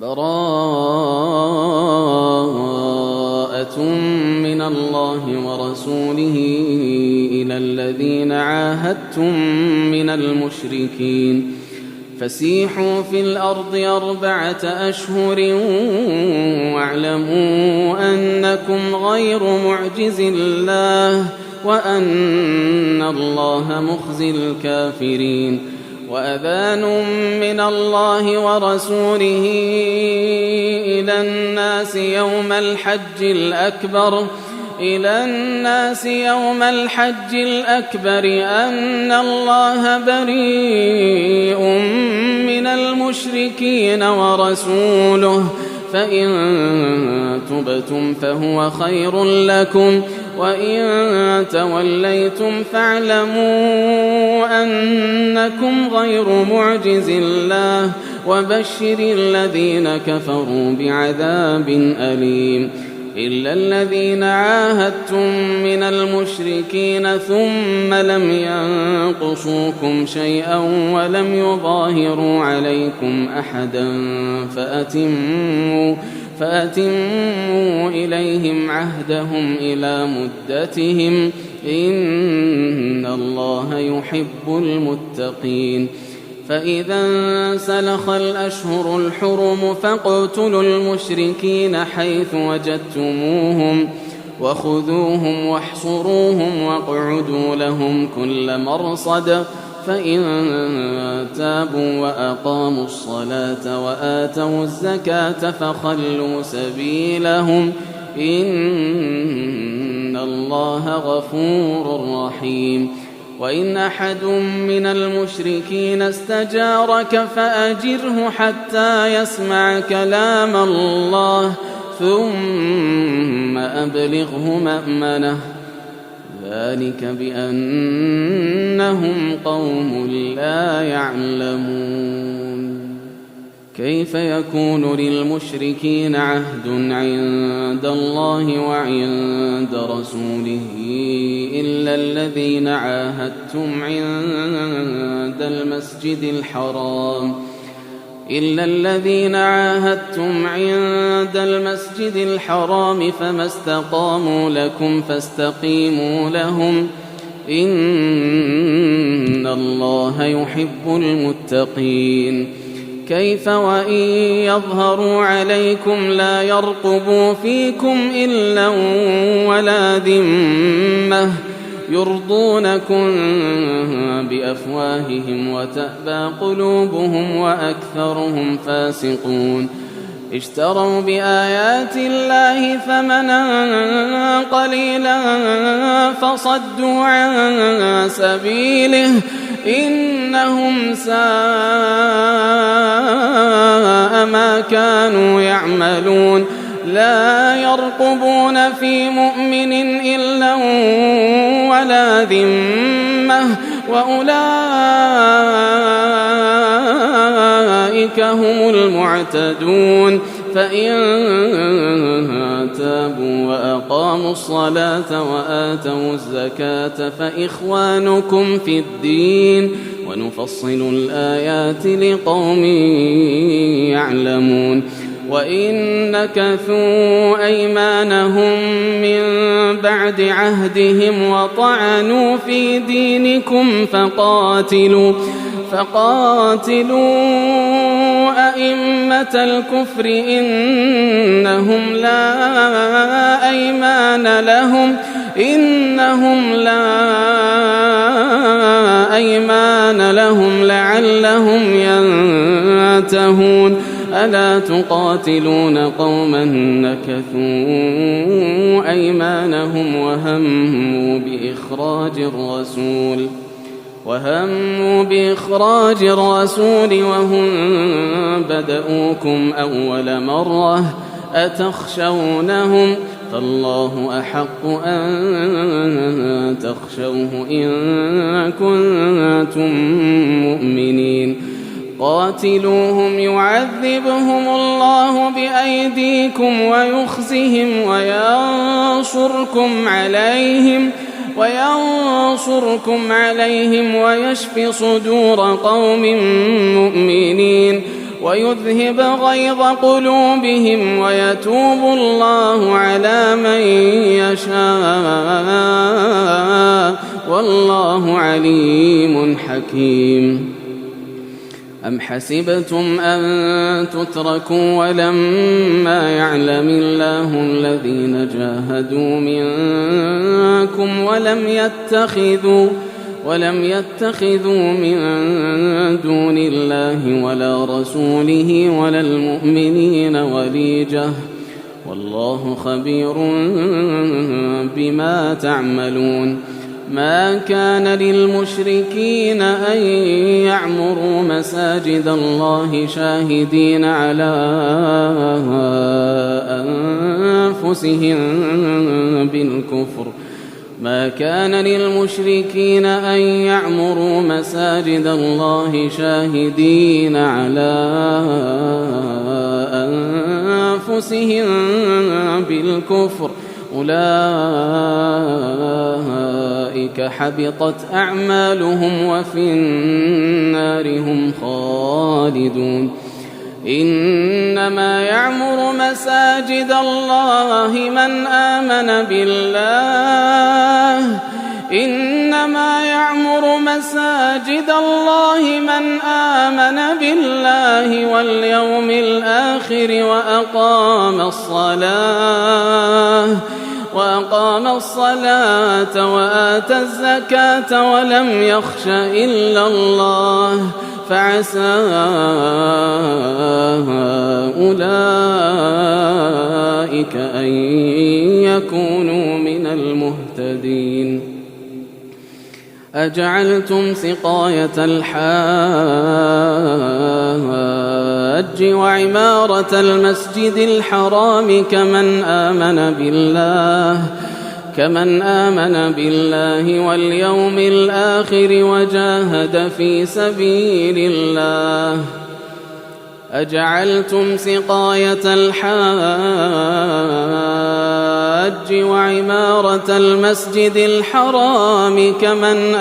براءة من الله ورسوله إلى الذين عاهدتم من المشركين فسيحوا في الأرض 4 أشهر واعلموا أنكم غير معجز الله وأن الله مخزي الكافرين وأذان من الله ورسوله إلى الناس يوم الحج الأكبر أن الله بريء من المشركين ورسوله فإن تبتم فهو خير لكم وإن توليتم فاعلموا أنكم غير معجز الله وبشر الذين كفروا بعذاب أليم إلا الذين عاهدتم من المشركين ثم لم ينقصوكم شيئا ولم يظاهروا عليكم أحدا فأتموا إليهم عهدهم إلى مدتهم إن الله يحب المتقين فإذا انسلخ الأشهر الحرم فاقتلوا المشركين حيث وجدتموهم وخذوهم واحصروهم واقعدوا لهم كل مرصد فإن تابوا وأقاموا الصلاة وآتوا الزكاة فخلوا سبيلهم إن الله غفور رحيم وإن أحد من المشركين استجارك فأجره حتى يسمع كلام الله ثم أبلغه مأمنه ذلك بأنهم قوم لا يعلمون كيف يكون للمشركين عهد عند الله وعند رسوله إلا الذين عاهدتم عند المسجد الحرام فما استقاموا لكم فاستقيموا لهم إن الله يحب المتقين كيف وإن يظهروا عليكم لا يرقبوا فيكم إلا ولا ذمة يرضونكم بأفواههم وتأبى قلوبهم وأكثرهم فاسقون اشتروا بآيات الله ثمنا قليلا فصدوا عن سبيله إنهم ساء ما كانوا يعملون لا يرقبون في مؤمن إلا ولا ذمة وأولئك هم المعتدون فإن تابوا وأقاموا الصلاة وآتوا الزكاة فإخوانكم في الدين ونفصل الآيات لقوم يعلمون وإن نكثوا أيمانهم من بعد عهدهم وطعنوا في دينكم فقاتلوا أئمة الكفر إنهم لا أيمان لهم لعلهم ينتهون ألا تقاتلون قوما نكثوا أيمانهم وهموا بإخراج الرسول وهم بدؤوكم أول مرة أتخشونهم فالله أحق أن تخشوه إن كنتم مؤمنين قاتلوهم يعذبهم الله بأيديكم ويخزهم وينصركم عليهم ويشف صدور قوم مؤمنين ويذهب غيظ قلوبهم ويتوب الله على من يشاء والله عليم حكيم. أم حسبتم أن تتركوا ولما يعلم الله الذين جاهدوا منكم ولم يتخذوا من دون الله ولا رسوله ولا المؤمنين وليجة والله خبير بما تعملون. ما كان للمشركين أن يعمروا مساجد الله شاهدين على أنفسهم بالكفر ما كان للمشركين أن يعمروا مساجد الله شاهدين على أنفسهم بالكفر أولئك حبطت أعمالهم وفي النار هم خالدون. إنما يعمر مساجد الله من آمن بالله واليوم الآخر وأقام الصلاة وآتى الزكاة ولم يخش إلا الله فعسى أولئك أن يكونوا من المهتدين. أجعلتم سقاية الحاج وعمارة المسجد الحرام كمن آمن بالله واليوم الآخر وجاهد في سبيل الله. أجعلتم سقاية الحاج وعمارة المسجد الحرام كمن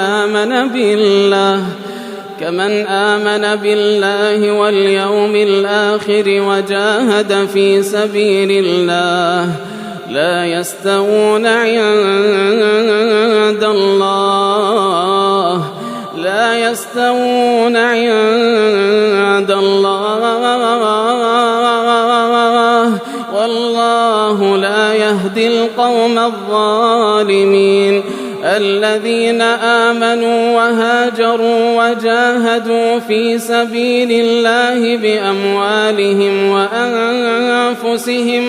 آمن بالله واليوم الآخر وجاهد في سبيل الله لا يستوون عند الله والله لا يهدي القوم الظالمين. الذين آمنوا وهاجروا وجاهدوا في سبيل الله بأموالهم وأنفسهم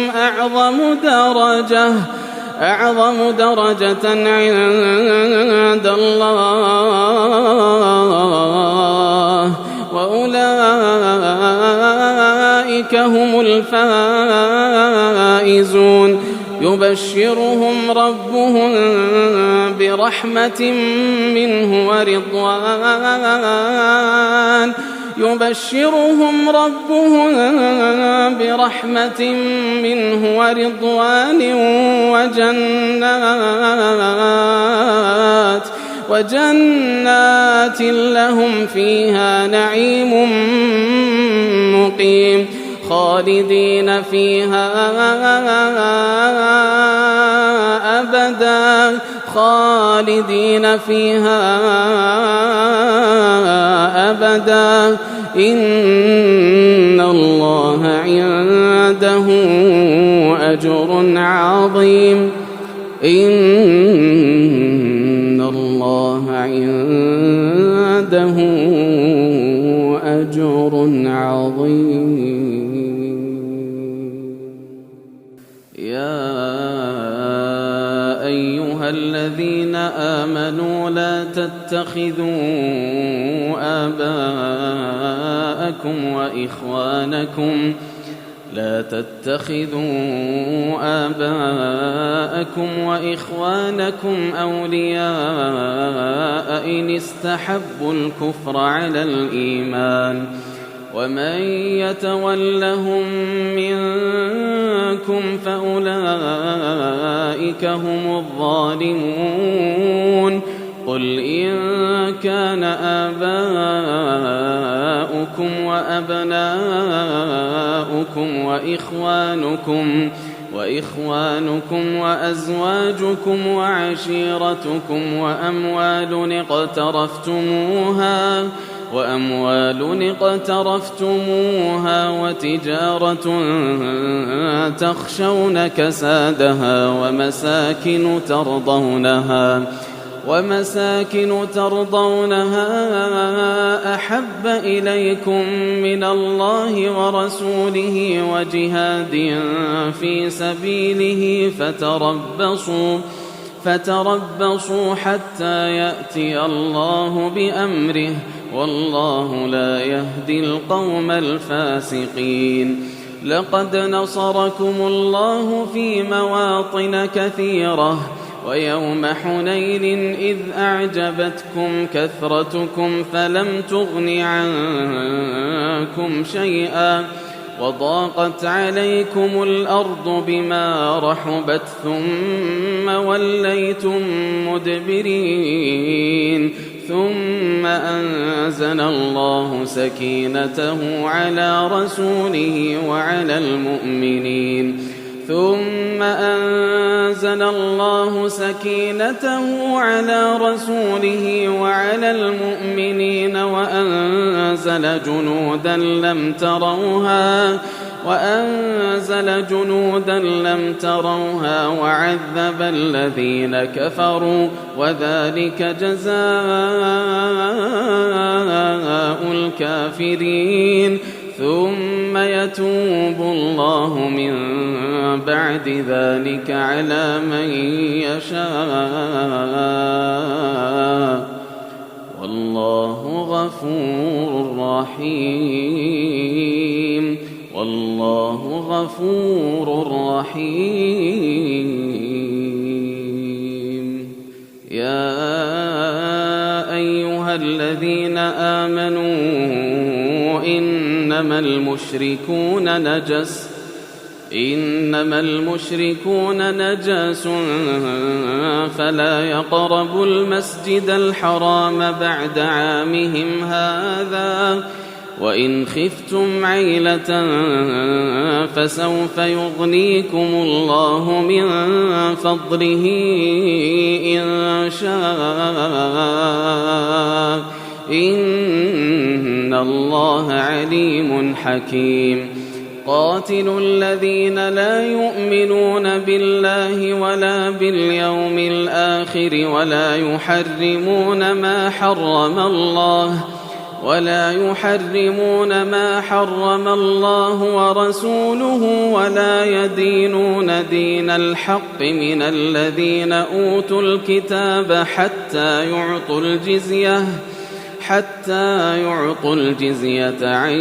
أعظم درجة عند الله وأولئك هم الفائزون. يبشرهم ربهم برحمة منه ورضوان وجنات لهم فيها نعيم مقيم خالدين فيها أبدا إن الله عنده أجر عظيم. يا أيها الذين آمنوا لا تتخذوا آباءكم وإخوانكم أولياء إن استحبوا الكفر على الإيمان ومن يتولهم منكم فأولئك هم الظالمون. قل إن كان آباؤكم آباؤكم وأبناؤكم وإخوانكم وأزواجكم وعشيرتكم وأموال اقترفتموها وتجارة تخشون كسادها ومساكن ترضونها أحب إليكم من الله ورسوله وجهاد في سبيله فتربصوا حتى يأتي الله بأمره والله لا يهدي القوم الفاسقين. لقد نصركم الله في مواطن كثيرة ويوم حنين إذ أعجبتكم كثرتكم فلم تغن عنكم شيئا وضاقت عليكم الأرض بما رحبت ثم وليتم مدبرين ثم أنزل الله سكينته على رسوله وعلى المؤمنين وأنزل جنودا لم تروها وعذب الذين كفروا وذلك جزاء الكافرين. ثم يتوب الله من بعد ذلك على من يشاء والله غفور رحيم. يا أيها الذين آمنوا إنما المشركون نجس فلا يقربوا المسجد الحرام بعد عامهم هذا وإن خفتم عيلة فسوف يغنيكم الله من فضله إن شاء إن الله عليم حكيم. قاتلوا الذين لا يؤمنون بالله ولا باليوم الآخر ولا يحرمون ما حرم الله ورسوله ولا يدينون دين الحق من الذين أوتوا الكتاب حتى يعطوا الجزية عن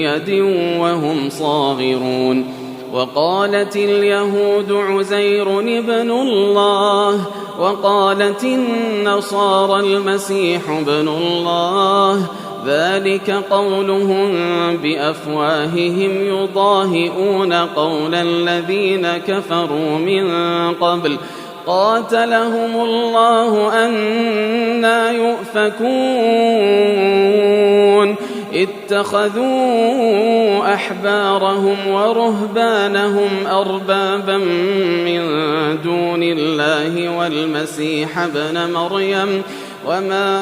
يد وهم صاغرون. وقالت اليهود عزير ابن الله وقالت النصارى المسيح ابن الله ذلك قولهم بأفواههم يضاهئون قول الذين كفروا من قبل قاتلهم الله أنى يؤفكون. اتخذوا أحبارهم ورهبانهم أربابا من دون الله والمسيح ابن مريم وما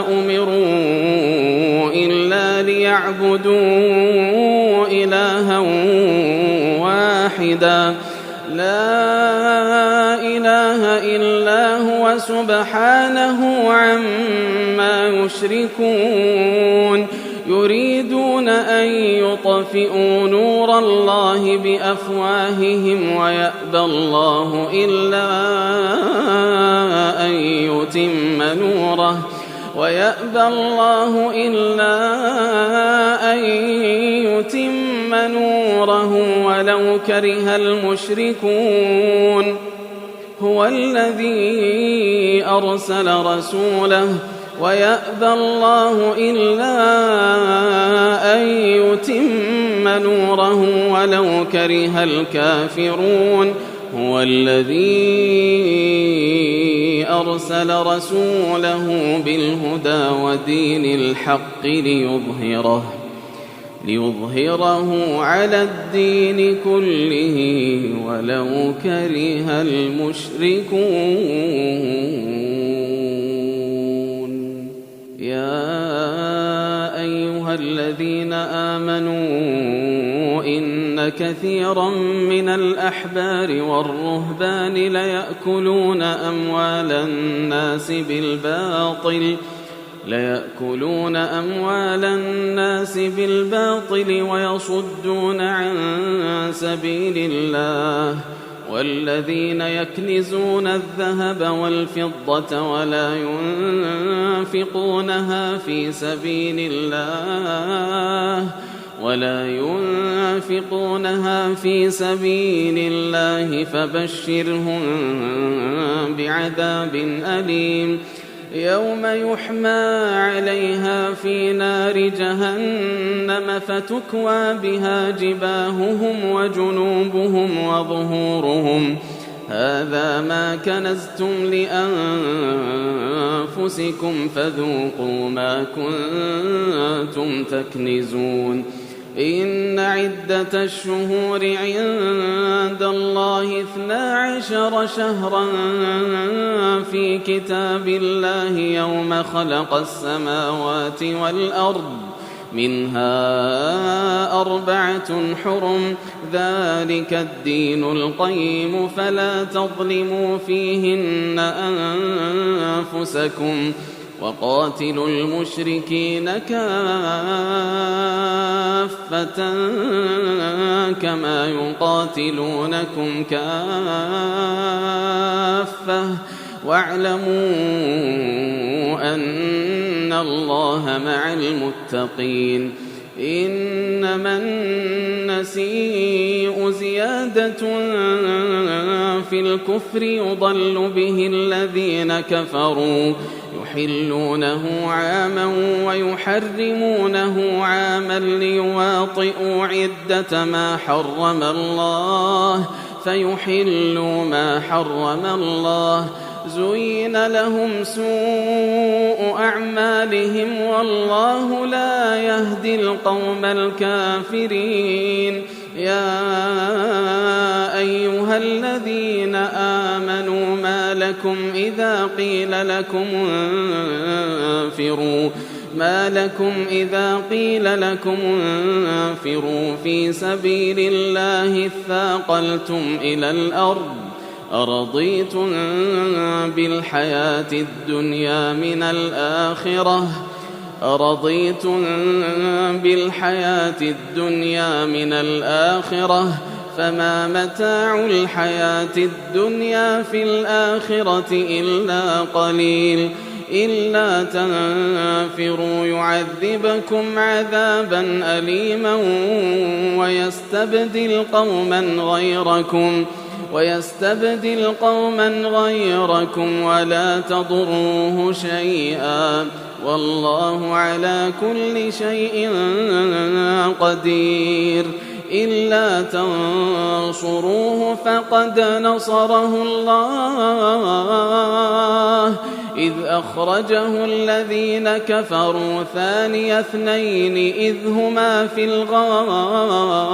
أمروا إلا ليعبدوا إلها واحدا لا إله إلا هو سبحانه عما يشركون. يريدون أن يطفئوا نور الله بأفواههم ويأبى الله إلا أن يتم نوره ولو كره المشركون. هو الذي أرسل رسوله ويأبى الله إلا أن يتم نوره ولو كره الكافرون. هو الذي أرسل رسوله بالهدى ودين الحق ليظهره على الدين كله ولو كره المشركون. يا أيها الذين آمنوا إن كثيرا من الأحبار والرهبان ليأكلون أموال الناس بالباطل ويصدون عن سبيل الله. والذين يكنزون الذهب والفضة ولا ينفقونها في سبيل الله فبشرهم بعذاب أليم يوم يحمى عليها في نار جهنم فتكوى بها جباههم وجنوبهم وظهورهم هذا ما كنزتم لأنفسكم فذوقوا ما كنتم تكنزون. إن عدة الشهور عند الله 12 شهرا في كتاب الله يوم خلق السماوات والأرض منها 4 حرم ذلك الدين القيم فلا تظلموا فيهن أنفسكم وقاتلوا المشركين كافة كما يقاتلونكم كافة واعلموا أن الله مع المتقين. إنما النسيء زيادة في الكفر يضل به الذين كفروا يحلونه عاما ويحرمونه عاما ليواطئوا عدة ما حرم الله فيحلوا ما حرم الله. زين لهم سوء أعمالهم والله لا يهدي القوم الكافرين. يا أيها الذين آمنوا ما لكم إذا قيل لكم انفروا في سبيل الله اثاقلتم إلى الأرض أرضيتم بالحياة الدنيا من الآخرة فما متاع الحياة الدنيا في الآخرة إلا قليل. إلا تنفروا يعذبكم عذابا أليما ويستبدل قوما غيركم ولا تضروه شيئا والله على كل شيء قدير. إلا تنصروه فقد نصره الله إذ أخرجه الذين كفروا ثاني اثنين إذ هما في الغار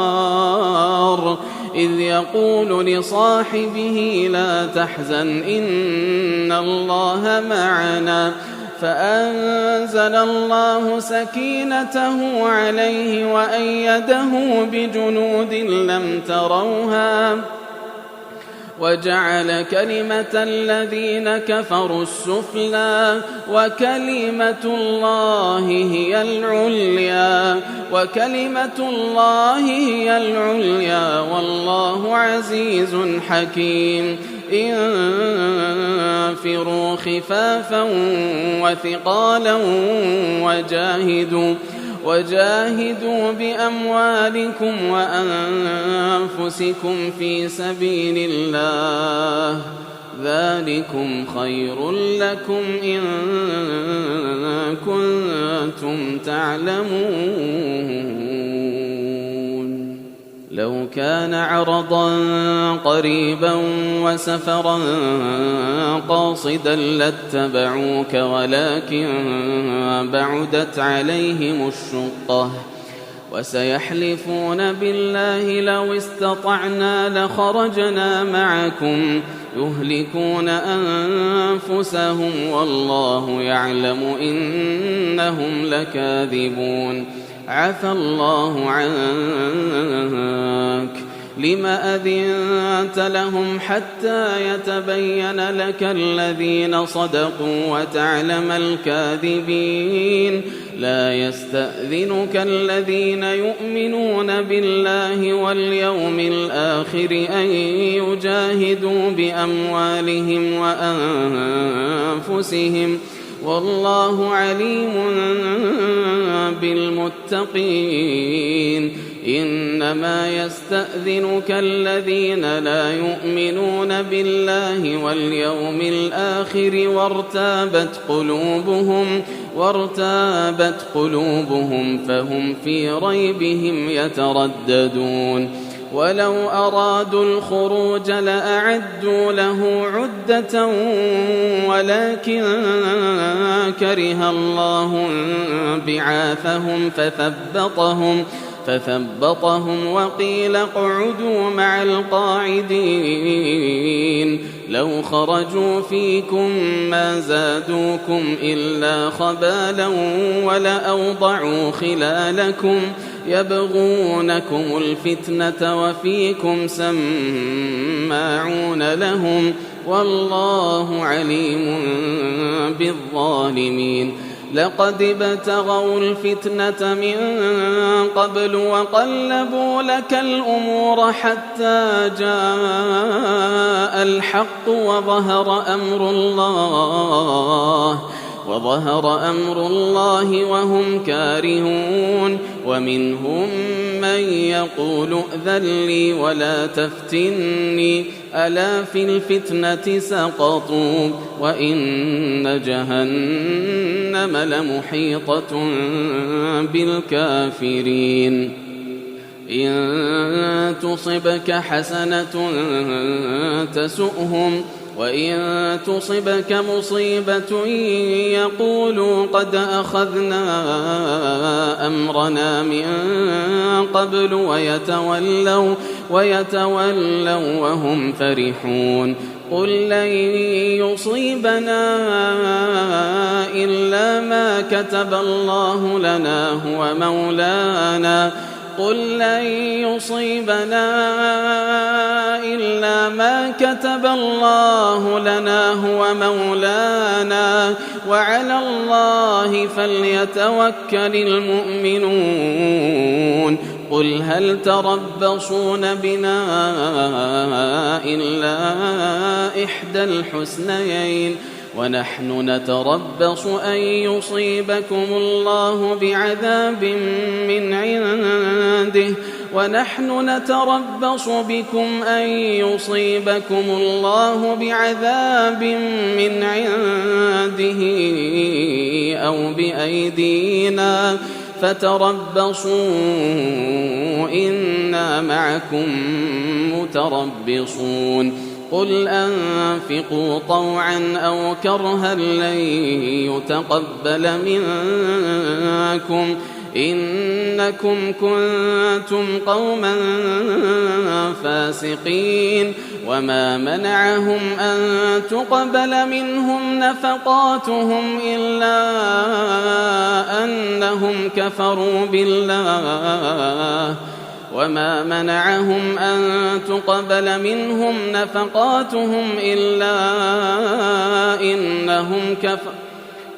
إذ يقول لصاحبه لا تحزن إن الله معنا فأنزل الله سكينته عليه وأيده بجنود لم تروها وجعل كلمة الذين كفروا السفلى وكلمة الله هي العليا والله عزيز حكيم. انفروا خفافا وثقالا وجاهدوا بأموالكم وأنفسكم في سبيل الله ذلكم خير لكم إن كنتم تعلمون. لو كان عرضا قريبا وسفرا قاصدا لاتبعوك ولكن بعدت عليهم الشقة وسيحلفون بالله لو استطعنا لخرجنا معكم يهلكون أنفسهم والله يعلم إنهم لكاذبون عفى الله عنك لم أذنت لهم حتى يتبين لك الذين صدقوا وتعلم الكاذبين لا يستأذنك الذين يؤمنون بالله واليوم الآخر أن يجاهدوا بأموالهم وأنفسهم والله عليم بالمتقين إنما يستأذنك الذين لا يؤمنون بالله واليوم الآخر وارتابت قلوبهم فهم في ريبهم يترددون ولو أرادوا الخروج لأعدوا له عدة ولكن كره الله بعاثهم فثبطهم وقيل اقعدوا مع القاعدين لو خرجوا فيكم ما زادوكم إلا خبالا ولأوضعوا خلالكم يبغونكم الفتنة وفيكم سماعون لهم والله عليم بالظالمين لقد ابتغوا الفتنة من قبل وقلبوا لك الأمور حتى جاء الحق وظهر أمر الله وهم كارهون ومنهم من يقول ائذن لي ولا تفتني ألا في الفتنة سقطوا وإن جهنم لمحيطة بالكافرين إن تصبك حسنة تسؤهم وإن تصبك مصيبة يقولوا قد أخذنا أمرنا من قبل ويتولوا وهم فرحون قل لن يصيبنا إلا ما كتب الله لنا هو مولانا قل لن يصيبنا إلا ما كتب الله لنا هو مولانا وعلى الله فليتوكل المؤمنون قل هل تربصون بنا إلا إحدى الحسنيين ونحن نتربص أن يصيبكم الله بعذاب من عنده ونحن نتربص بكم أن يصيبكم الله بعذاب من عنده أو بأيدينا فتربصوا إنا معكم متربصون قل أنفقوا طوعا أو كرها لن يتقبل منكم إنكم كنتم قوما فاسقين وما منعهم أن تقبل منهم نفقاتهم إلا أنهم كفروا بالله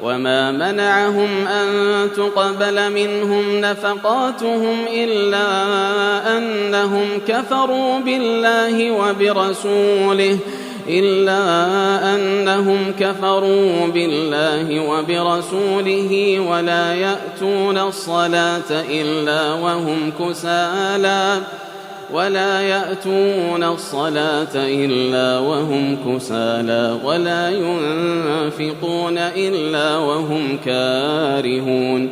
وما منعهم أن تقبل منهم نفقاتهم إلا أنهم كفروا بالله وبرسوله ولا يأتون الصلاة إلا وهم كسالى ولا ينفقون إلا وهم كارهون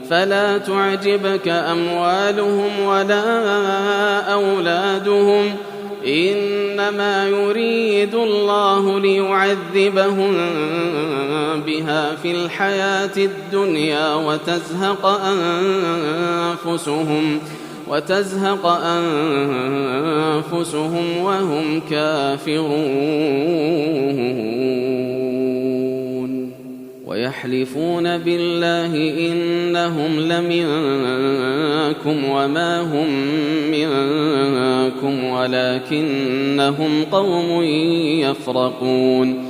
فلا تعجبك أموالهم ولا أولادهم إنما يريد الله ليعذبهم بها في الحياة الدنيا وتزهق أنفسهم وهم كافرون ويحلفون بالله إنهم لمنكم وما هم منكم ولكنهم قوم يفرقون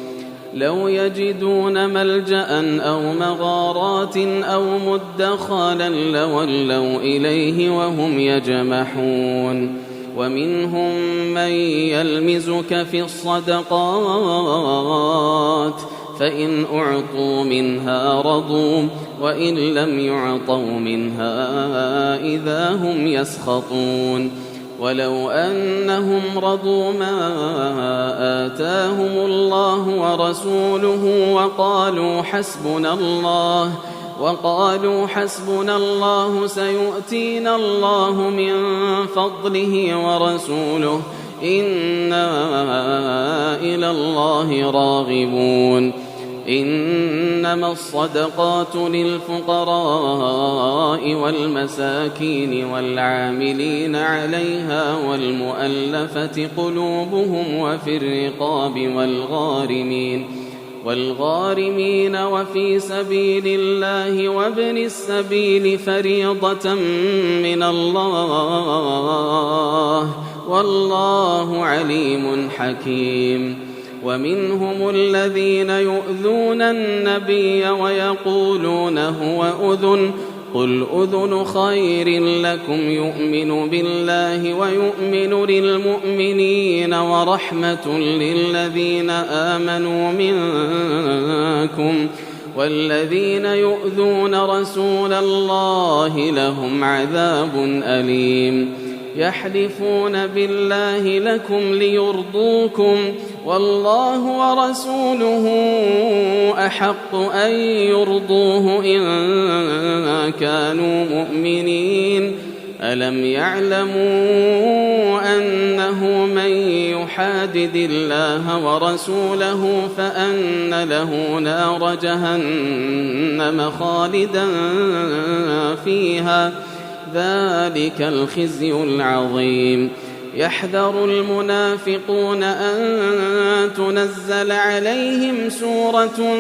لو يجدون ملجأ أو مغارات أو مدخلا لولوا إليه وهم يجمحون ومنهم من يلمزك في الصدقات فإن أعطوا منها رضوا وإن لم يعطوا منها إذا هم يسخطون ولو أنهم رضوا ما آتاهم الله ورسوله وقالوا حسبنا الله سيؤتينا الله من فضله ورسوله إنا إلى الله راغبون إنما الصدقات للفقراء والمساكين والعاملين عليها والمؤلفة قلوبهم وفي الرقاب والغارمين وفي سبيل الله وابن السبيل فريضة من الله والله عليم حكيم ومنهم الذين يؤذون النبي ويقولون هو أذن قل أذن خير لكم يؤمن بالله ويؤمن للمؤمنين ورحمة للذين آمنوا منكم والذين يؤذون رسول الله لهم عذاب أليم يحلفون بالله لكم ليرضوكم والله ورسوله أحق أن يرضوه إن كانوا مؤمنين ألم يعلموا أنه من يحادد الله ورسوله فأن له نار جهنم خالدا فيها ذلك الخزي العظيم يحذر المنافقون أن تنزل عليهم سورة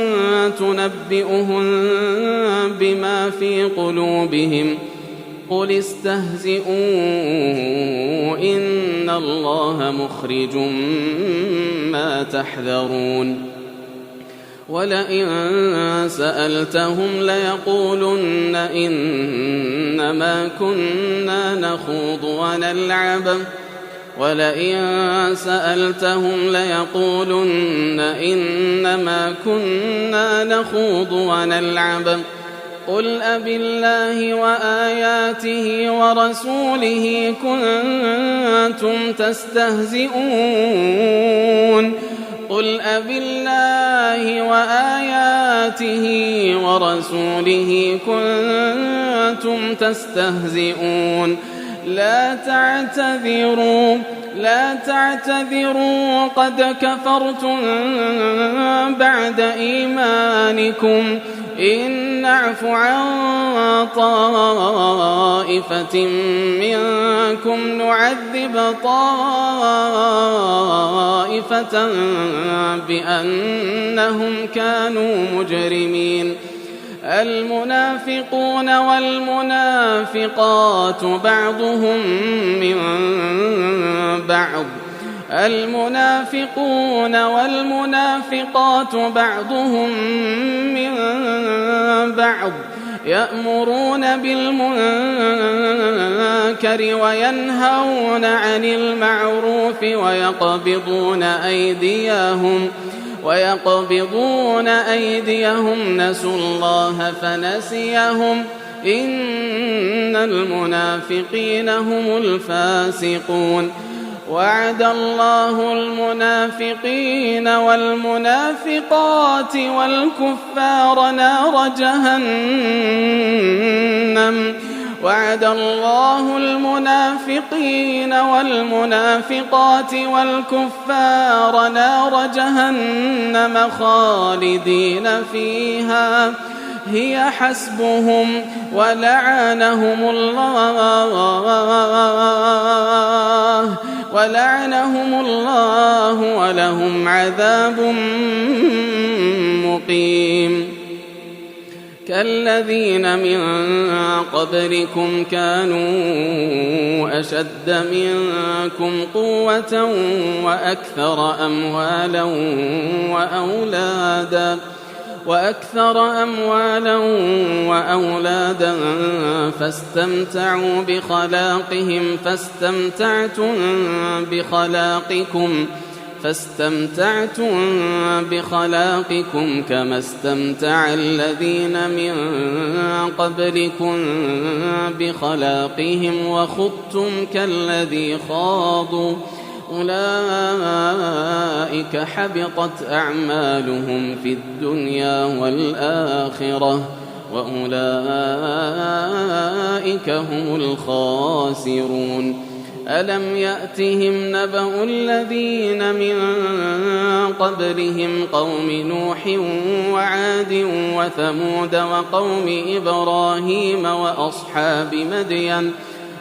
تنبئهم بما في قلوبهم قل استهزئوا إن الله مخرج ما تحذرون ولئن سألتهم ليقولن إنما كنا نخوض ونلعب ولئن سألتهم ليقولن إنما كنا نخوض ونلعب قل أبالله وآياته ورسوله كنتم تستهزئون قل أبالله وآياته ورسوله كنتم تستهزئون لا تعتذروا قد كفرتم بعد إيمانكم إن نعف عن طائفة منكم نعذب طائفة بأنهم كانوا مجرمين المنافقون والمنافقات بعضهم من بعض يأمرون بالمنكر وينهون عن المعروف ويقبضون أيديهم نسوا الله فنسيهم إن المنافقين هم الفاسقون وعد الله المنافقين والمنافقات والكفار نار جهنم وعد الله المنافقين والمنافقات والكفار نار جهنم خالدين فيها هي حسبهم ولعنهم الله ولهم عذاب مقيم كالذين من قبلكم كانوا أشد منكم قوة وأكثر أموالا وأولادا فاستمتعوا بخلاقكم كما استمتع الذين من قبلكم بخلاقهم وخضتم كالذي خاضوا أولئك حبطت أعمالهم في الدنيا والآخرة وأولئك هم الخاسرون ألم يأتهم نبأ الذين من قبلهم قوم نوح وعاد وثمود وقوم إبراهيم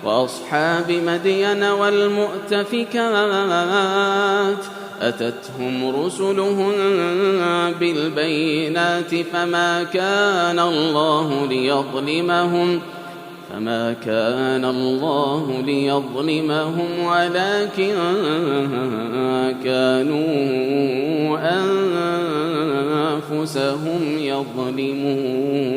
وأصحاب مدين والمؤتفكات أتتهم رسلهم بالبينات فما كان الله ليظلمهم ولكن كانوا أنفسهم يظلمون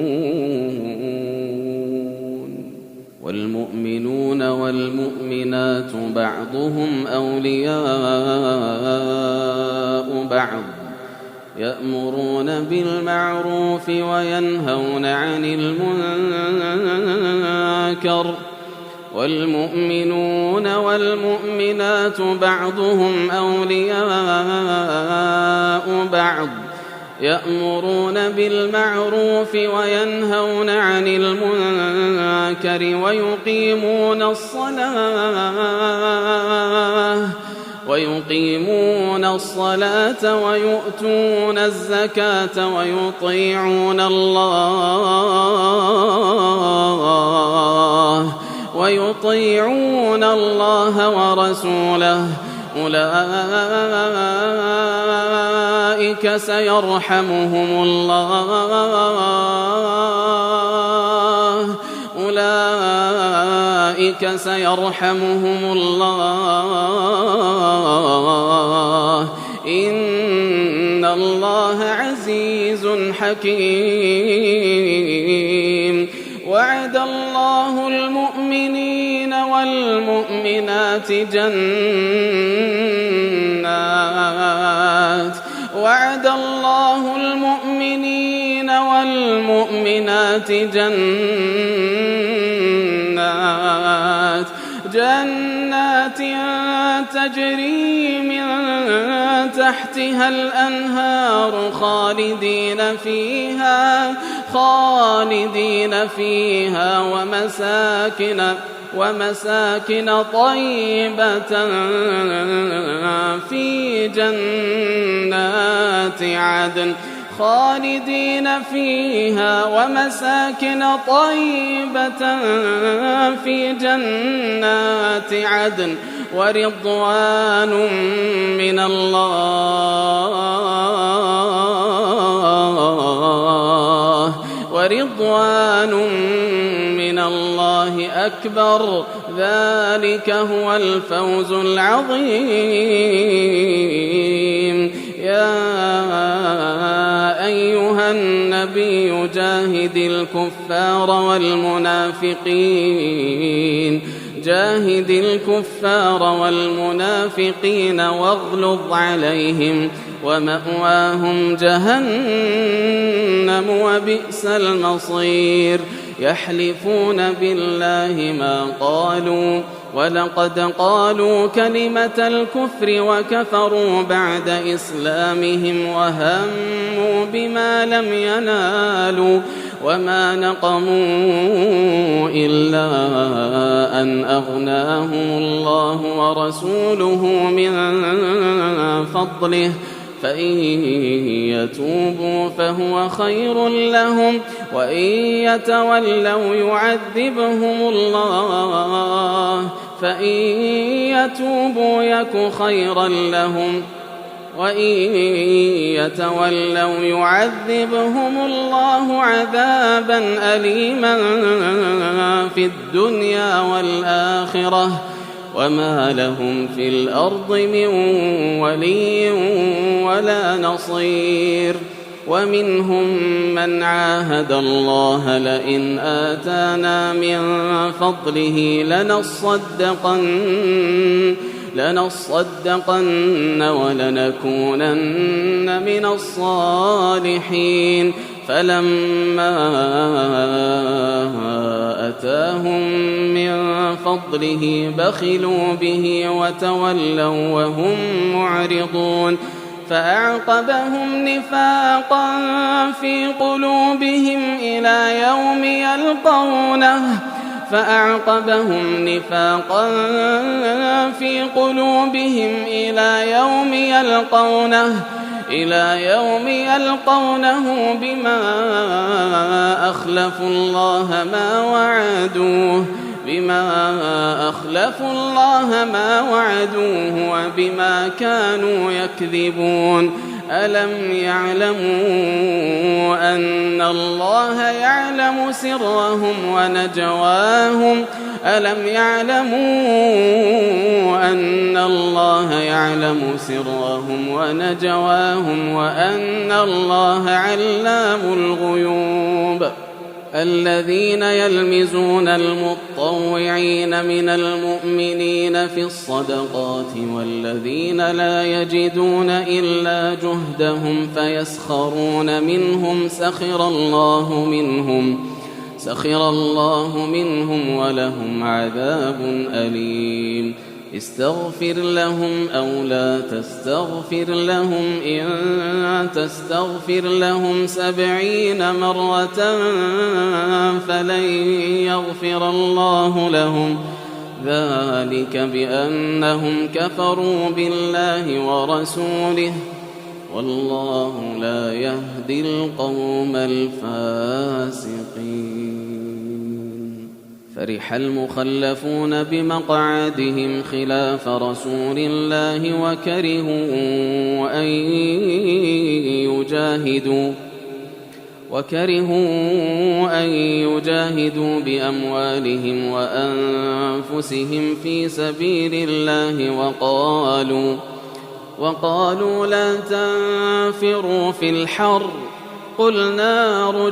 والمؤمنون والمؤمنات بعضهم أولياء بعض يأمرون بالمعروف وينهون عن المنكر والمؤمنون والمؤمنات بعضهم أولياء بعض يأمرون بالمعروف وينهون عن المنكر ويقيمون الصلاة ويؤتون الزكاة ويطيعون الله ورسوله أولئك سيرحمهم الله إن الله عزيز حكيم وعد الله المؤمنين والمؤمنات جنات تجري من تحتها الأنهار خالدين فيها ومساكن طيبة في جنات عدن ورضوان من الله أكبر ذلك هو الفوز العظيم يا أيها النبي جاهد الكفار والمنافقين واغلظ عليهم ومأواهم جهنم وبئس المصير يحلفون بالله ما قالوا ولقد قالوا كلمة الكفر وكفروا بعد إسلامهم وهموا بما لم ينالوا وما نقموا إلا أن أغناهم الله ورسوله من فضله فإن يتوبوا فهو خير لهم وإن يتولوا يعذبهم الله فإن يتوبوا يك خيرا لهم وإن يتولوا يعذبهم الله عذابا أليما في الدنيا والآخرة وما لهم في الأرض من ولي ولا نصير ومنهم من عاهد الله لئن آتانا من فضله لنصدقن ولنكونن من الصالحين فلما آتاهم من فضله بخلوا به وتولوا وهم معرضون فأعقبهم نفاقا في قلوبهم إلى يوم يلقونه بما أخلفوا الله ما وعدوه وبما كانوا يكذبون ألم يعلموا أن الله يعلم سرهم ونجواهم وأن الله علام الغيوب الذين يلمزون المطوعين من المؤمنين في الصدقات والذين لا يجدون إلا جهدهم فيسخرون منهم سخر الله منهم ولهم عذاب أليم استغفر لهم أو لا تستغفر لهم إن تستغفر لهم 70 مرة فلن يغفر الله لهم ذلك بأنهم كفروا بالله ورسوله والله لا يهدي القوم الفاسقين فرح المخلفون بمقعدهم خلاف رسول الله وكرهوا أن يجاهدوا بأموالهم وأنفسهم في سبيل الله وقالوا لا تنفروا في الحر قل نار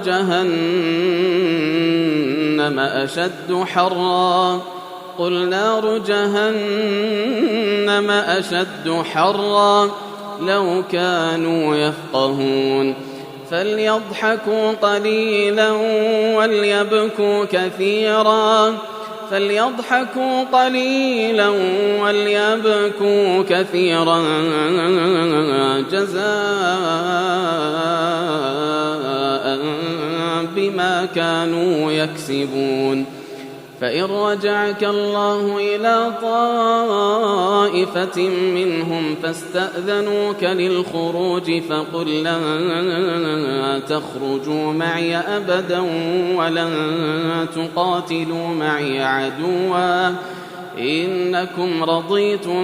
جهنم أشد حرا لو كانوا يفقهون فليضحكوا قليلا وليبكوا كثيرا جزاء بما كانوا يكسبون فإن رجعك الله إلى طائفة منهم فاستأذنوك للخروج فقل لن تخرجوا معي أبدا ولن تقاتلوا معي عدوا إنكم رضيتم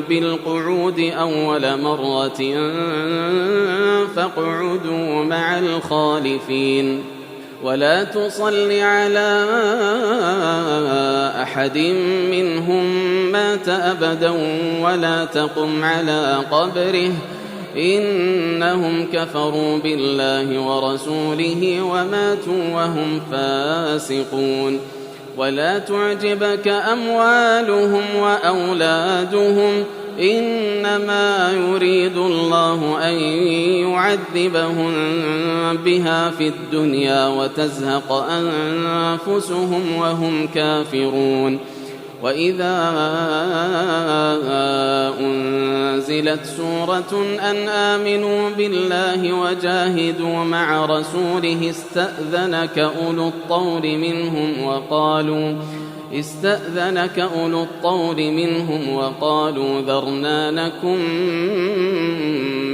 بالقعود أول مرة فاقعدوا مع الخالفين ولا تصل على أحد منهم مات أبدا ولا تقم على قبره إنهم كفروا بالله ورسوله وماتوا وهم فاسقون ولا تعجبك أموالهم وأولادهم إنما يريد الله أن يعذبهم بها في الدنيا وتزهق أنفسهم وهم كافرون. وإذا أنزلت سورة أن آمنوا بالله وجاهدوا مع رسوله استأذنك أولو الطول منهم وقالوا ذرنا نكن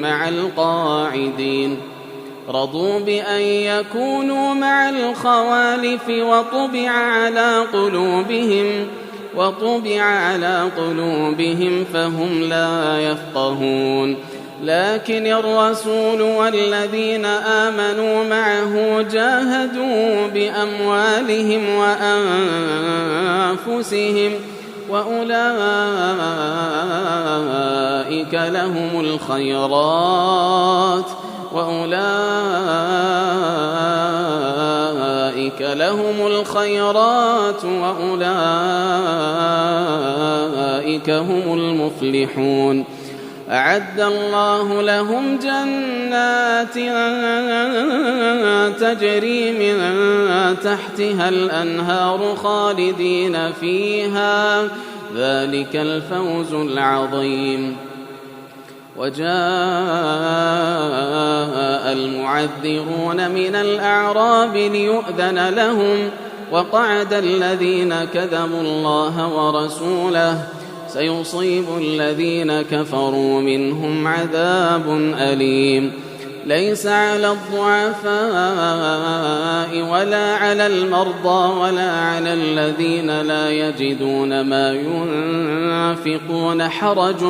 مع القاعدين. رضوا بأن يكونوا مع الخوالف وطبع على قلوبهم فهم لا يفقهون. لكن الرسول والذين آمنوا معه جاهدوا بأموالهم وأنفسهم وأولئك لهم الخيرات وأولئك هم المفلحون. أعد الله لهم جنات تجري من تحتها الأنهار خالدين فيها، ذلك الفوز العظيم. وجاء المعذرون من الأعراب ليؤذن لهم وقعد الذين كذبوا الله ورسوله، سيصيب الذين كفروا منهم عذاب أليم. ليس على الضعفاء ولا على المرضى ولا على الذين لا يجدون ما ينفقون حرج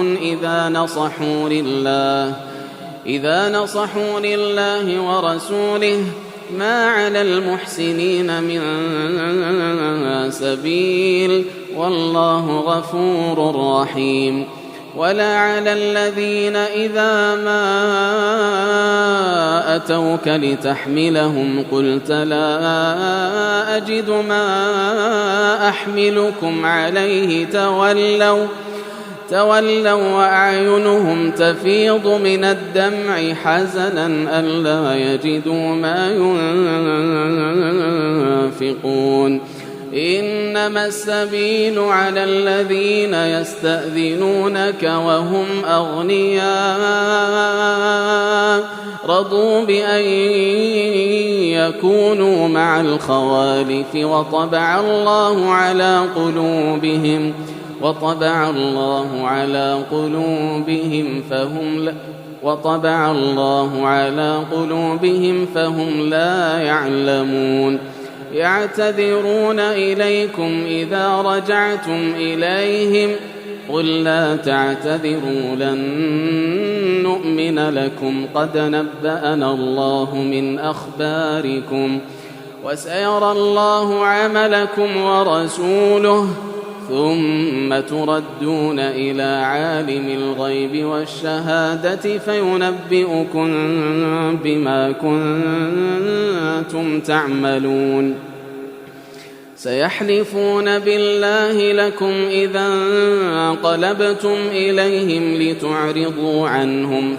إذا نصحوا لله ورسوله، ما على المحسنين من سبيل، والله غفور رحيم. ولا على الذين إذا ما أتوك لتحملهم قلت لا أجد ما أحملكم عليه تولوا وأعينهم تفيض من الدمع حزنا ألا يجدوا ما ينفقون. إنما السبيل على الذين يستأذنونك وهم أغنياء رضوا بأن يكونوا مع الخوالف وطبع الله على قلوبهم فهم لا يعلمون. يعتذرون إليكم إذا رجعتم إليهم قل لا تعتذروا لن نؤمن لكم قد نبأنا الله من أخباركم وسيرى الله عملكم ورسوله ثم تردون إلى عالم الغيب والشهادة فينبئكم بما كنتم تعملون. سيحلفون بالله لكم إذا انقلبتم إليهم لتعرضوا عنهم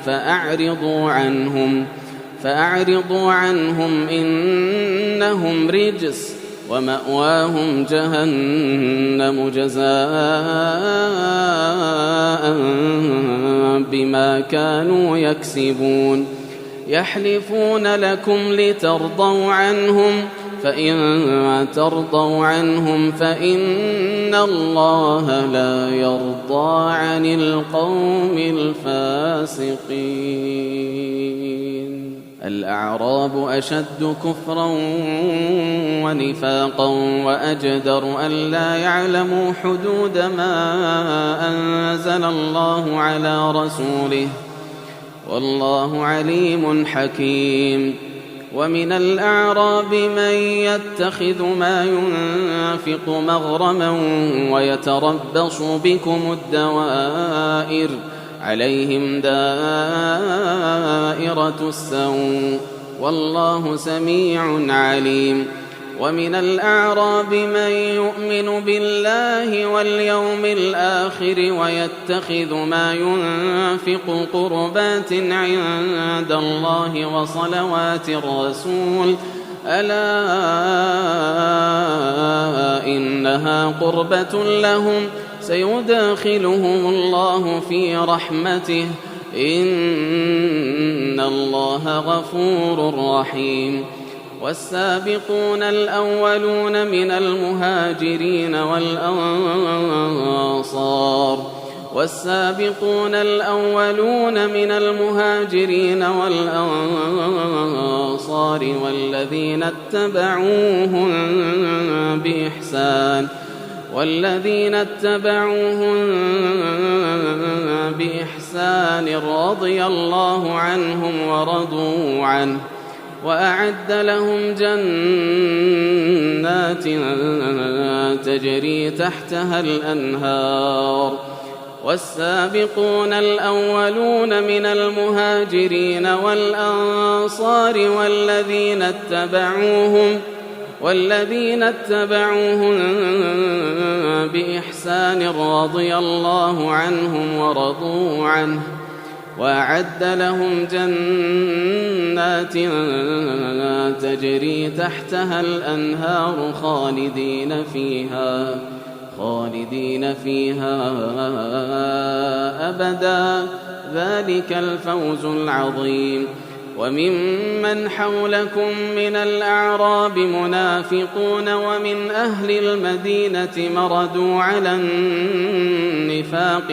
فأعرضوا عنهم إنهم رجس ومأواهم جهنم جزاء بما كانوا يكسبون. يحلفون لكم لترضوا عنهم فإن ترضوا عنهم فإن الله لا يرضى عن القوم الفاسقين. الأعراب أشد كفرا ونفاقا وأجدر ألا يعلموا حدود ما أنزل الله على رسوله والله عليم حكيم. ومن الأعراب من يتخذ ما ينفق مغرما ويتربص بكم الدوائر عليهم دائرة السوء والله سميع عليم. ومن الأعراب من يؤمن بالله واليوم الآخر ويتخذ ما ينفق قربات عند الله وصلوات الرسول ألا إنها قربة لهم سيدخلهم الله في رحمته إن الله غفور رحيم والسابقون الأولون من المهاجرين والأنصار والذين اتبعوهم بإحسان رضي الله عنهم ورضوا عنه وأعد لهم جنات تجري تحتها الأنهار والسابقون الأولون من المهاجرين والأنصار والذين اتبعوهم بإحسان رضي الله عنهم ورضوا عنه وأعد لهم جنات تجري تحتها الأنهار خالدين فيها أبدا ذلك الفوز العظيم وممن حولكم من الأعراب منافقون ومن أهل المدينة مردوا على النفاق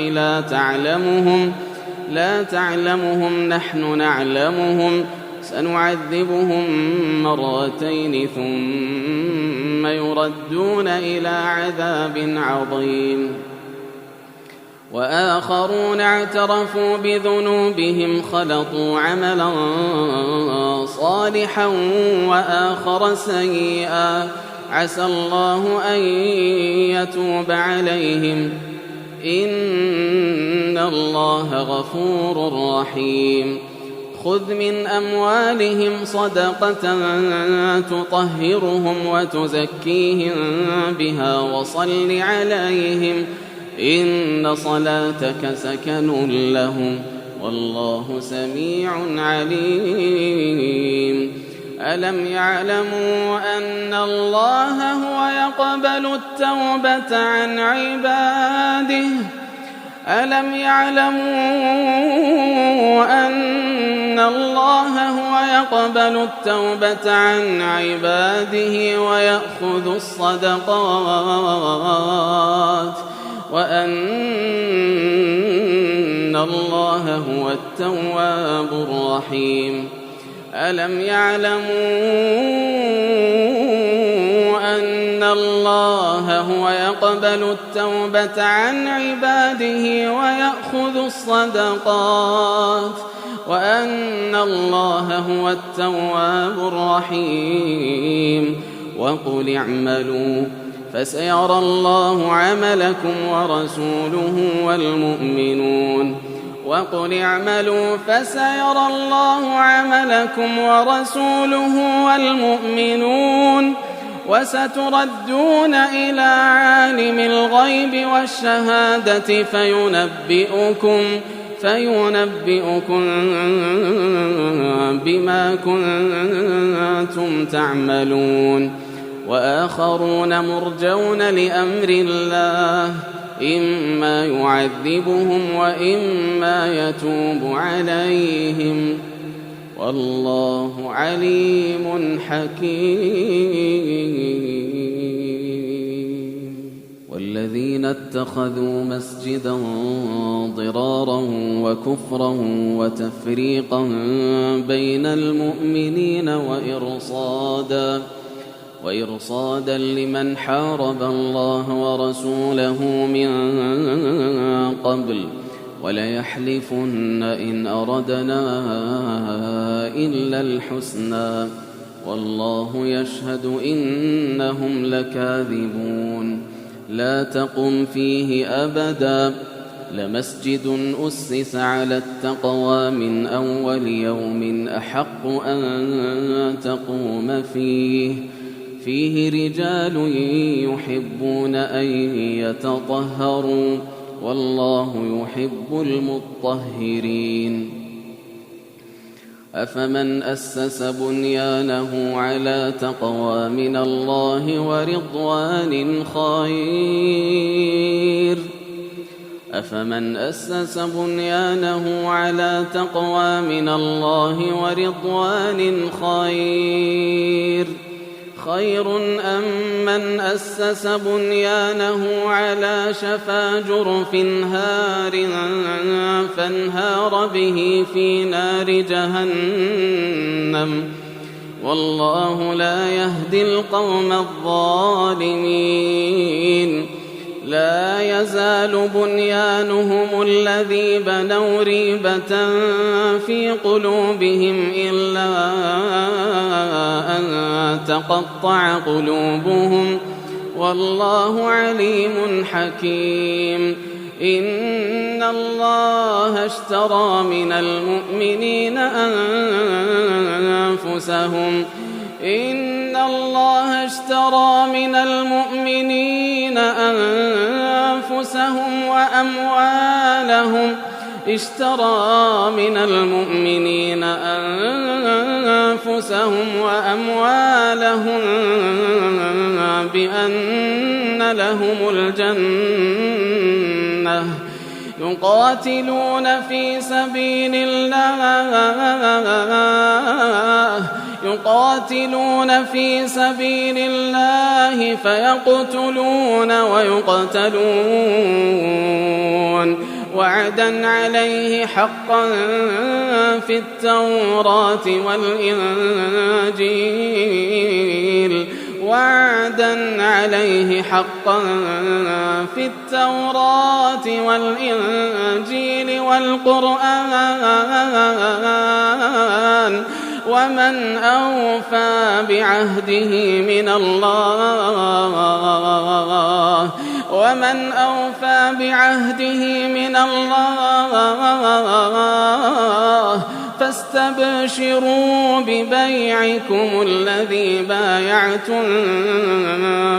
لا تعلمهم نحن نعلمهم سنعذبهم مرتين ثم يردون إلى عذاب عظيم وآخرون اعترفوا بذنوبهم خلطوا عملا صالحا وآخر سيئا عسى الله أن يتوب عليهم إن الله غفور رحيم خذ من أموالهم صدقة تطهرهم وتزكيهم بها وصل عليهم إن صلاتك سكن لهم والله سميع عليم ألم يعلموا أن الله هو يقبل التوبة عن عباده ويأخذ الصدقات وأن الله هو التواب الرحيم ألم يعلموا أن الله هو يقبل التوبة عن عباده ويأخذ الصدقات وأن الله هو التواب الرحيم وقل اعملوا فسيرى الله عملكم ورسوله والمؤمنون وستردون إلى عالم الغيب والشهادة فينبئكم بما كنتم تعملون وآخرون مرجون لأمر الله إما يعذبهم وإما يتوب عليهم والله عليم حكيم والذين اتخذوا مسجدا ضرارا وكفرا وتفريقا بين المؤمنين وإرصادا لمن حارب الله ورسوله من قبل وليحلفن إن أردنا إلا الحسنى والله يشهد إنهم لكاذبون لا تقم فيه أبدا لمسجد أسس على التقوى من أول يوم أحق أن تقوم فيه فيه رجال يحبون أن يتطهروا والله يحب المطهرين. أفمن أسس بنيانه على تقوى من الله ورضوان خير أفمن أسس بنيانه على تقوى من الله ورضوان خير أم من أسس بنيانه على شفا جرف هار فانهار به في نار جهنم والله لا يهدي القوم الظالمين. لا يزال بنيانهم الذي بنوا ريبة في قلوبهم إلا أن تقطع قلوبهم والله عليم حكيم. إن الله اشترى من المؤمنين أنفسهم وأموالهم بأن لهم الجنة يقاتلون في سبيل الله فيقتلون ويقتلون وعدا عليه حقا في التوراة والإنجيل والقرآن ومن أوفى بعهده من الله فاستبشروا ببيعكم الذي بايعتم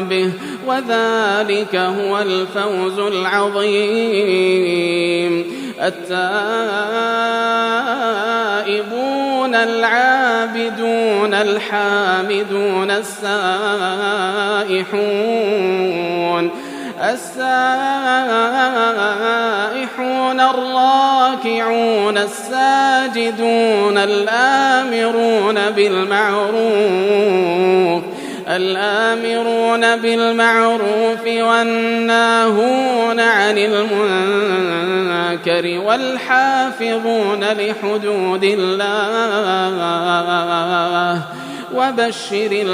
به وذلك هو الفوز العظيم. التائبون العابدون الحامدون السائحون الراكعون الساجدون الآمرون بالمعروف والناهون عن المنكر والحافظون لحدود الله وبشر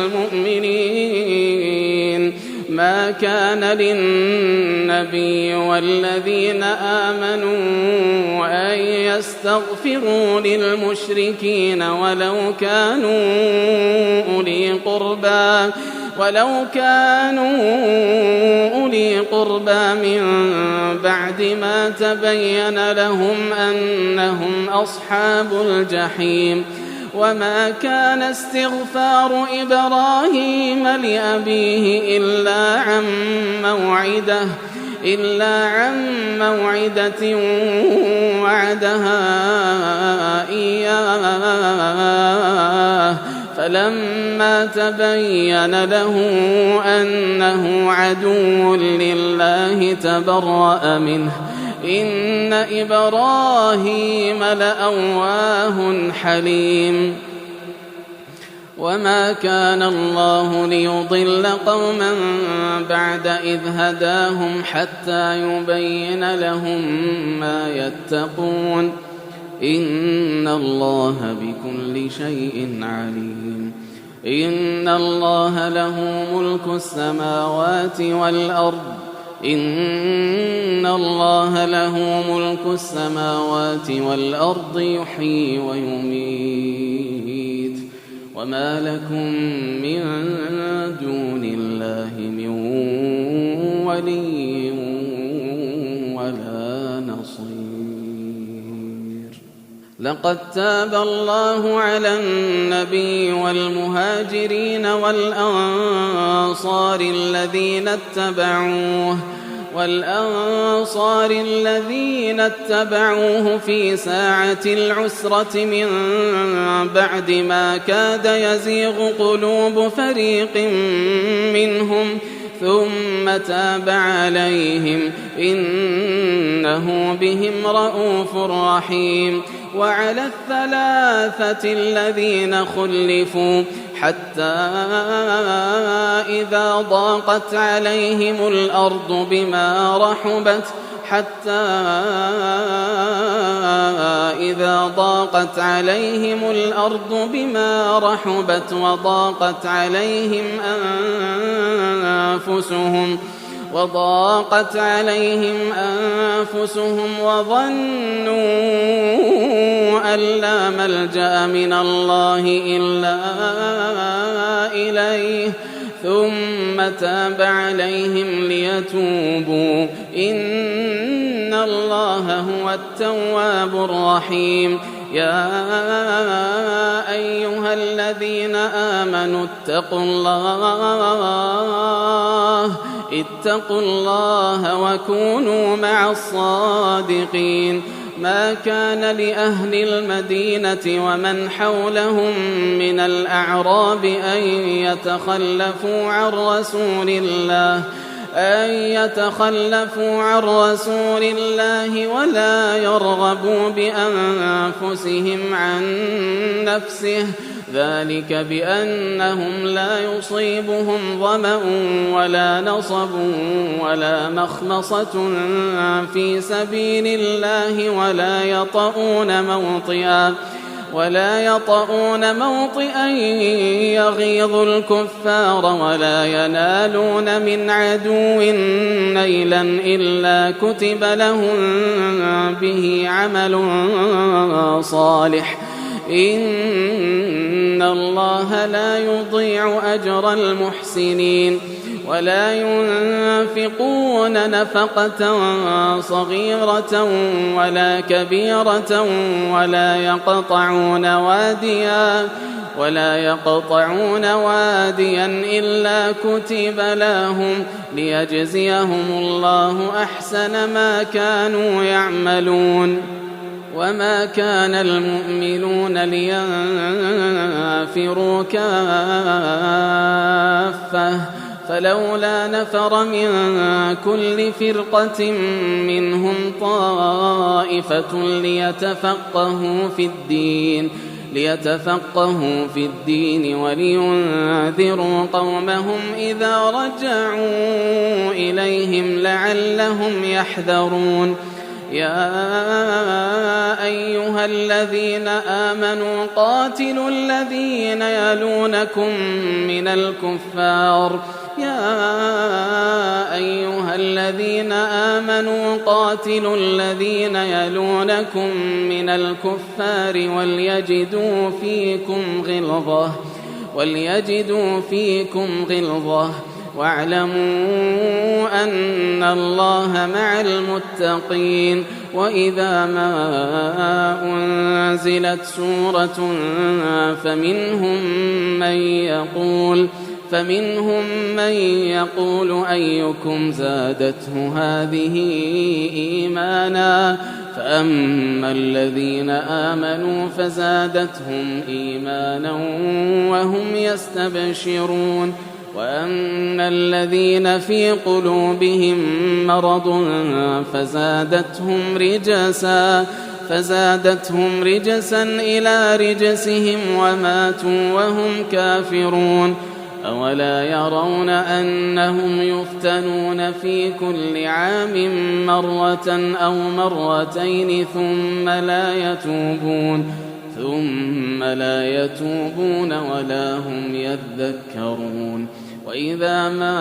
المؤمنين. ما كان للنبي والذين آمنوا أن يستغفروا للمشركين ولو كانوا أولي قربى من بعد ما تبين لهم أنهم أصحاب الجحيم. وما كان استغفار إبراهيم لأبيه إلا عن موعدة وعدها إياه فلما تبين له أنه عدو لله تبرأ منه إن إبراهيم لأواه حليم. وما كان الله ليضل قوما بعد إذ هداهم حتى يبين لهم ما يتقون إن الله بكل شيء عليم. إن الله له ملك السماوات والأرض يحيي ويميت وما لكم من دون الله من ولي ولا نصير. لقد تاب الله على النبي والمهاجرين والأنصار الذين اتبعوه في ساعة العسرة من بعد ما كاد يزيغ قلوب فريق منهم ثم تاب عليهم إنه بهم رءوف رحيم. وعلى الثلاثة الذين خلفوا حتى إذا ضاقت عليهم الأرض بما رحبت وضاقت عليهم أنفسهم وظنوا أن لا ملجأ من الله إلا إليه ثم تاب عليهم ليتوبوا إن الله هو التواب الرحيم. يا أيها الذين آمنوا اتقوا الله وكونوا مع الصادقين. ما كان لأهل المدينة ومن حولهم من الأعراب أن يتخلفوا عن رسول الله ولا يرغبوا بأنفسهم عن نفسه، ذلك بأنهم لا يصيبهم ظمأ ولا نصب ولا مخمصة في سبيل الله ولا يطؤون موطئا يغيظ الكفار ولا ينالون من عدو نيلا إلا كتب لهم به عمل صالح إن الله لا يضيع أجر المحسنين. ولا ينفقون نفقة صغيرة ولا كبيرة ولا يقطعون واديا إلا كتب لهم ليجزيهم الله أحسن ما كانوا يعملون. وما كان المؤمنون لينفروا كافة فلولا نفر من كل فرقة منهم طائفة ليتفقهوا في الدين ولينذروا قومهم إذا رجعوا إليهم لعلهم يحذرون. يا أيها الذين آمنوا قاتلوا الذين يلونكم من الكفار وليجدوا فيكم غلظة واعلموا أن الله مع المتقين. وإذا ما أنزلت سورة فمنهم من يقول أيكم زادته هذه إيمانا فأما الذين آمنوا فزادتهم إيمانا وهم يستبشرون. وأما الذين في قلوبهم مرض فزادتهم رجسا إلى رجسهم وماتوا وهم كافرون. أولا يرون أنهم يفتنون في كل عام مرة أو مرتين ثم لا يتوبون ولا هم يذكرون. وإذا ما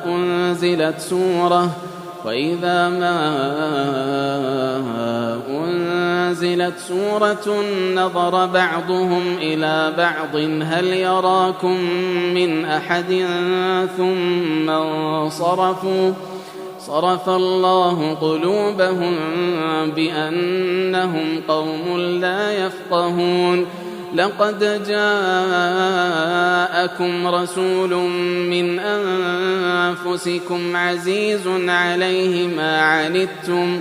أنزلت سورة نظر بعضهم إلى بعض هل يراكم من أحد ثم صرف الله قلوبهم بأنهم قوم لا يفقهون لقد جاءكم رسول من أنفسكم عزيز عليه ما عنتم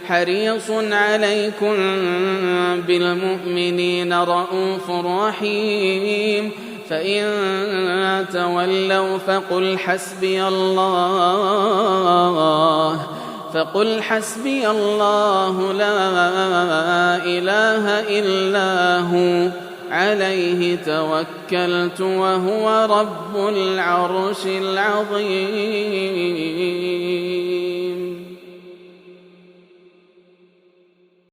حريص عليكم بالمؤمنين رؤوف رحيم فإن تولوا فقل حسبي الله لا إله إلا هو عليه توكلت وهو رب العرش العظيم.